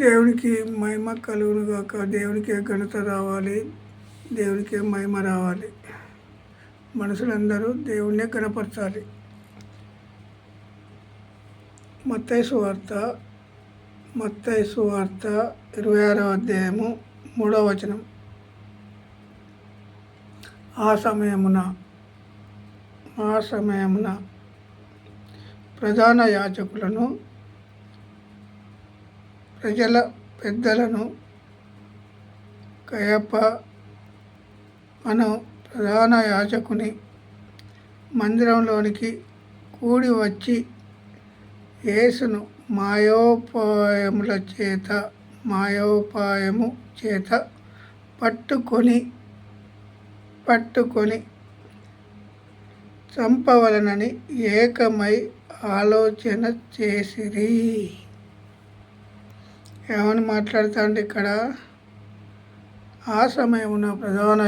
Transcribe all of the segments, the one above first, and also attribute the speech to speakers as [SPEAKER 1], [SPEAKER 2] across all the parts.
[SPEAKER 1] దేవునికి మహిమ కలుగును గాక. దేవునికే ఘనత రావాలి, దేవునికే మహిమ రావాలి. మనుషులందరూ దేవుణ్ణే కనపరచాలి. మత్తయి సువార్త 26వ అధ్యాయము 3వ వచనం. ఆ సమయమున ప్రధాన యాజకులను, ప్రజల పెద్దలను, కయప అను ప్రధాన యాజకుని మందిరంలోనికి కూడి వచ్చి యేసును మాయోపాయము చేత పట్టుకొని చంపవలనని ఏకమై ఆలోచన చేసిరి. ఏమని మాట్లాడుతాండి ఇక్కడ? ఆ సమయమున ప్రధాన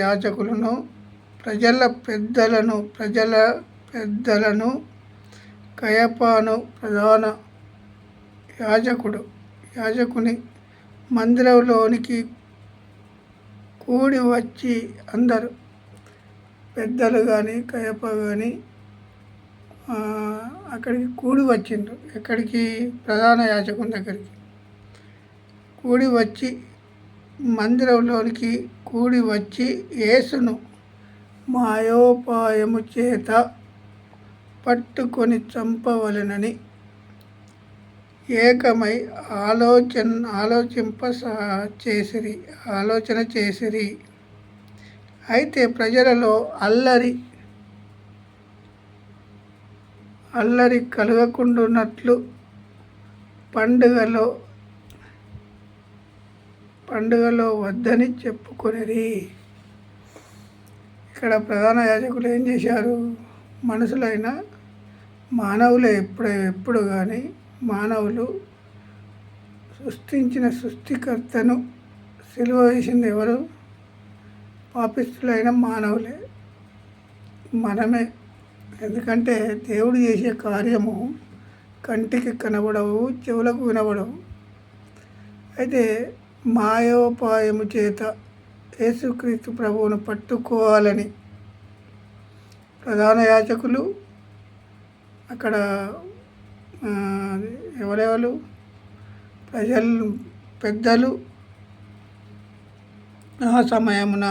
[SPEAKER 1] యాజకులను, ప్రజల పెద్దలను, కయపాను ప్రధాన యాజకుని మందిరంలోనికి కూడి వచ్చి, అందరూ పెద్దలు కానీ కయప కానీ అక్కడికి కూడి వచ్చిండ్రు. ఎక్కడికి? ప్రధాన యాజకుని దగ్గరికి కూడి వచ్చి, మందిరంలోనికి కూడి వచ్చి యేసును మాయోపాయము చేత పట్టుకొని చంపవలెనని ఏకమై ఆలోచన చేసిరి. అయితే ప్రజలలో అల్లరి కలగకుండునట్లు పండుగలో వద్దని చెప్పుకొనిరి. ఇక్కడ ప్రధాన యాజకులు ఏం చేశారు? మనుషులైన మానవులే ఎప్పుడు కానీ మానవులు సృష్టించిన సృష్టికర్తను సిలువ వేసింది ఎవరు? పాపిష్టులైన మానవులే, మనమే. ఎందుకంటే దేవుడు చేసే కార్యము కంటికి కనబడవు, చెవులకు వినబడవు. అయితే మాయోపాయము చేత యేసుక్రీస్తు ప్రభువును పట్టుకోవాలని ప్రధాన యాజకులు, అక్కడ ఎవరెవరు? పెద్దలు. ఆ సమయమున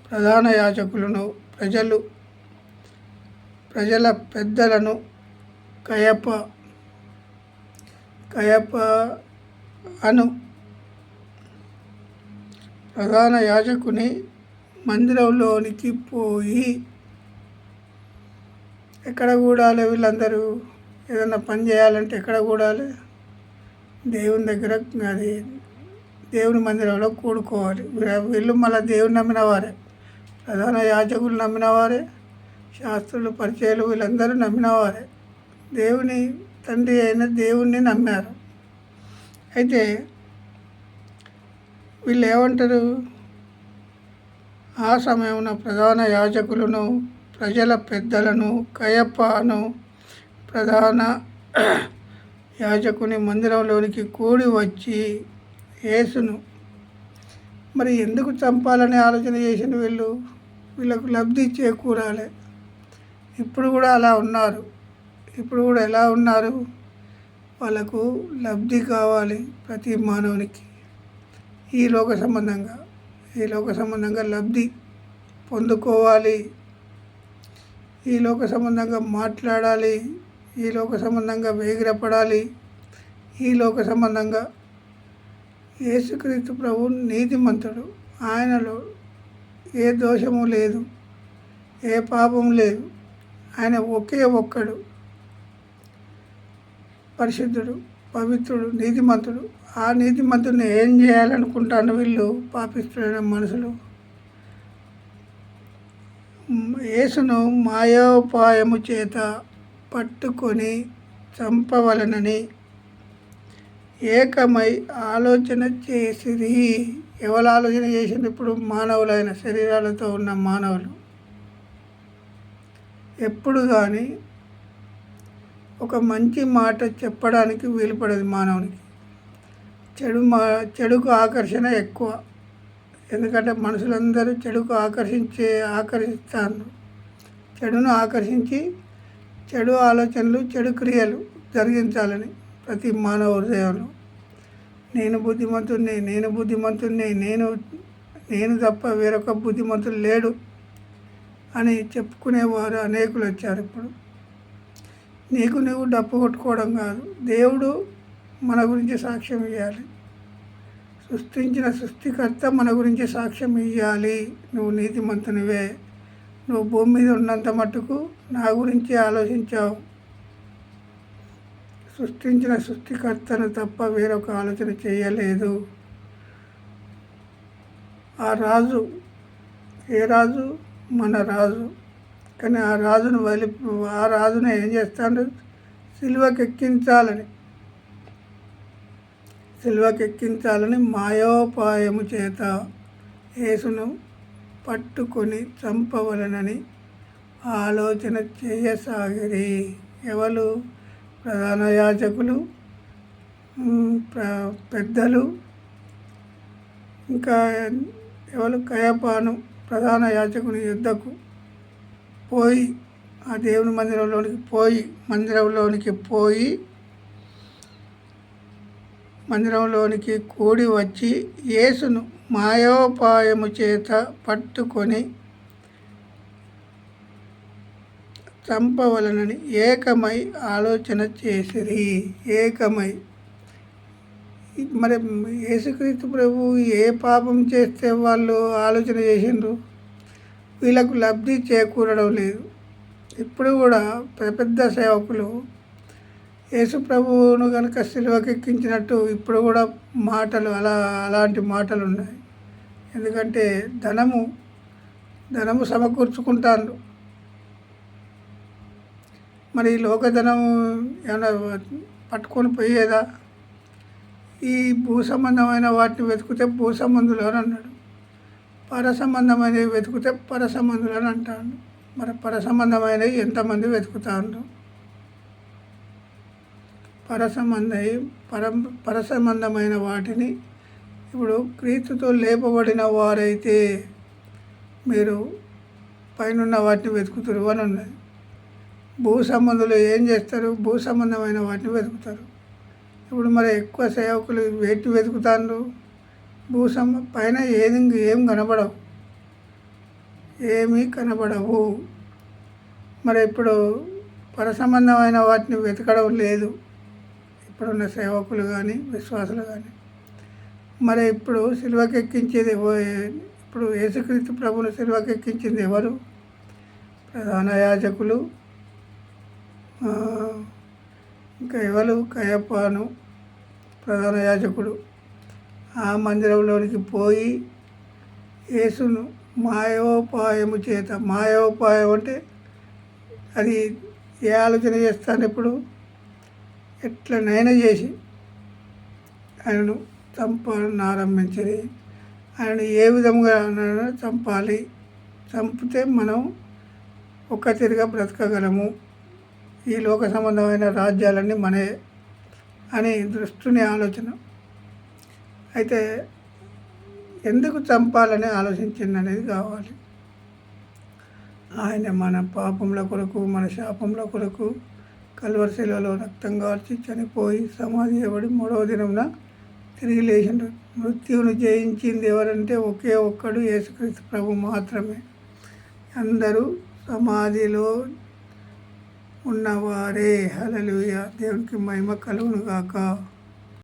[SPEAKER 1] ప్రధాన యాజకులను, ప్రజల పెద్దలను, కయప అను ప్రధాన యాజకుని మందిరంలోనికి పోయి, ఎక్కడ కూడాలి? వీళ్ళందరూ ఏదైనా పని చేయాలంటే ఎక్కడ కూడాలి? దేవుని దగ్గర, అది దేవుని మందిరంలో కూడుకోవాలి. వీళ్ళు మళ్ళీ దేవుని నమ్మిన వారే, ప్రధాన యాజకులు నమ్మిన వారే, శాస్త్రులు, పరిచయాలు వీళ్ళందరూ నమ్మిన వారే, దేవుని తండ్రి అయిన దేవుణ్ణి నమ్మారు. అయితే వీళ్ళు ఏమంటారు? ఆ సమయమున ప్రధాన యాజకులను, ప్రజల పెద్దలను, కయపను ప్రధాన యాజకుని మందిరంలోనికి కూడి వచ్చి యేసును మరి ఎందుకు చంపాలని ఆలోచన చేసిన వీళ్ళకు లబ్ధి చేకూరాలి. ఇప్పుడు కూడా అలా ఉన్నారు. ఇప్పుడు కూడా ఎలా ఉన్నారు? వాళ్ళకు లబ్ధి కావాలి. ప్రతి మానవునికి ఈ లోక సంబంధంగా లబ్ధి పొందుకోవాలి, ఈ లోక సంబంధంగా మాట్లాడాలి, ఈ లోక సంబంధంగా వేగిరపడాలి, ఈ లోక సంబంధంగా. యేసుక్రీస్తు ప్రభు నీతిమంతుడు. ఆయనలో ఏ దోషము లేదు, ఏ పాపం లేదు. ఆయన ఒకే ఒక్కడు, పరిశుద్ధుడు, పవిత్రుడు, నీతిమంతుడు. ఆ నీతిమంతుడిని ఏం చేయాలనుకుంటాను వీళ్ళు? పాపిష్టులైన మనుషులు యేసును మాయోపాయము చేత పట్టుకొని చంపవలనని ఏకమై ఆలోచన చేసిరి. ఎవరు ఆలోచన చేసింది? ఇప్పుడు మానవులైన శరీరాలతో ఉన్న మానవులు. ఎప్పుడు కానీ ఒక మంచి మాట చెప్పడానికి వీలుపడదు మానవునికి. చెడుకు ఆకర్షణ ఎక్కువ. ఎందుకంటే మనుషులందరూ చెడుకు ఆకర్షిస్తాను. చెడును ఆకర్షించి చెడు ఆలోచనలు, చెడు క్రియలు జరిగించాలని ప్రతి మానవ హృదయంలో నేను బుద్ధిమంతుడిని, నేను తప్ప వేరొక బుద్ధిమంతుడు లేడు అని చెప్పుకునేవారు అనేకులు వచ్చారు. ఇప్పుడు నువ్వు డప్పు కొట్టుకోవడం కాదు, దేవుడు మన గురించి సాక్ష్యం ఇవ్వాలి. సృష్టించిన సృష్టికర్త మన గురించి సాక్ష్యం ఇవ్వాలి. నువ్వు నీతిమంతునివే, నువ్వు భూమి మీద ఉన్నంత మట్టుకు నా గురించి ఆలోచించావు. సృష్టించిన సృష్టికర్తను తప్ప వేరొక ఆలోచన చేయలేదు. ఆ రాజు ఏ రాజు? మన రాజు. కానీ ఆ రాజును ఏం చేస్తాడు? సిలువకెక్కించాలని మాయోపాయము చేత యేసును పట్టుకొని చంపవలనని ఆలోచన చేయసాగిరి. ఎవరు? ప్రధాన యాజకులు, పెద్దలు, ఇంకా ఎవరు? కయపాను ప్రధాన యాజకుని యుద్ధకు పోయి ఆ దేవుని మందిరంలోనికి కూడి వచ్చి యేసును మాయోపాయము చేత పట్టుకొని చంపవలనని ఏకమై ఆలోచన చేసిరి. మరి యేసుక్రీస్తు ప్రభు ఏ పాపం చేస్తే వాళ్ళు ఆలోచన చేసిండ్రు? వీళ్ళకు లబ్ధి చేకూరడం లేదు. ఇప్పుడు కూడా పెద్ద సేవకులు యేసు ప్రభువును కనుక సిలువకెక్కించినట్టు ఇప్పుడు కూడా అలాంటి మాటలు ఉన్నాయి. ఎందుకంటే ధనము సమకూర్చుకుంటారు. మరి లోకధనం ఏమైనా పట్టుకొని పోయేదా? ఈ భూ సంబంధమైన వాటిని వెతికితే భూ సంబంధులు అని అన్నాడు, పర సంబంధమైనవి వెతికితే పర సంబంధులు అని అంటాడు. మరి పర సంబంధమైనవి ఎంతమంది వెతుకుతారు? పర సంబంధమైన వాటిని ఇప్పుడు క్రీస్తుతో లేపబడిన వారైతే మీరు పైన వాటిని వెతుకుతారు అని ఉన్నది. భూ సంబంధులు ఏం చేస్తారు? భూ సంబంధమైన వాటిని వెతుకుతారు. ఇప్పుడు మరి ఎక్కువ సేవకులు వేటి వెతుకుతారు? పైన ఏం కనబడవు, ఏమీ కనబడవు. మరి ఇప్పుడు పర సంబంధమైన వాటిని వెతకడం లేదు ఇప్పుడున్న సేవకులు కానీ విశ్వాసులు కానీ. మరి ఇప్పుడు సిలువకెక్కించేది ఇప్పుడు యేసుక్రీస్తు ప్రభువును సిలువకెక్కించింది ఎవరు? ప్రధాన యాజకులు, ఇంకా ఎవరు? కయపాను ప్రధాన యాజకుడు. ఆ మందిరంలోనికి పోయి యేసును మాయోపాయము చేత, మాయోపాయం అంటే అది ఏ ఆలోచన చేస్తాను? ఇప్పుడు ఎట్లనైనా చేసి ఆయనను చంపాలని ఆరంభించింది. ఆయనను ఏ విధంగా చంపాలి, చంపితే మనం ఒక్కతిరిగా బ్రతకగలము, ఈ లోక సంబంధమైన రాజ్యాలన్నీ మనే అని దృష్టిని ఆలోచన. అయితే ఎందుకు చంపాలని ఆలోచించింది అనేది కావాలి. ఆయన మన పాపముల కొరకు, మన శాపముల కొరకు కల్వరి శిలువలో రక్తం కార్చి చనిపోయి సమాధి చేయబడి 3వ దినమున తిరిగి లేచిండు. మృత్యువును జయించింది ఎవరంటే ఒకే ఒక్కడు, యేసుక్రీస్తు ప్రభు మాత్రమే. అందరూ సమాధిలో ఉన్నవారే. హల్లెలూయా. దేవునికి మహిమ కలుగును గాక.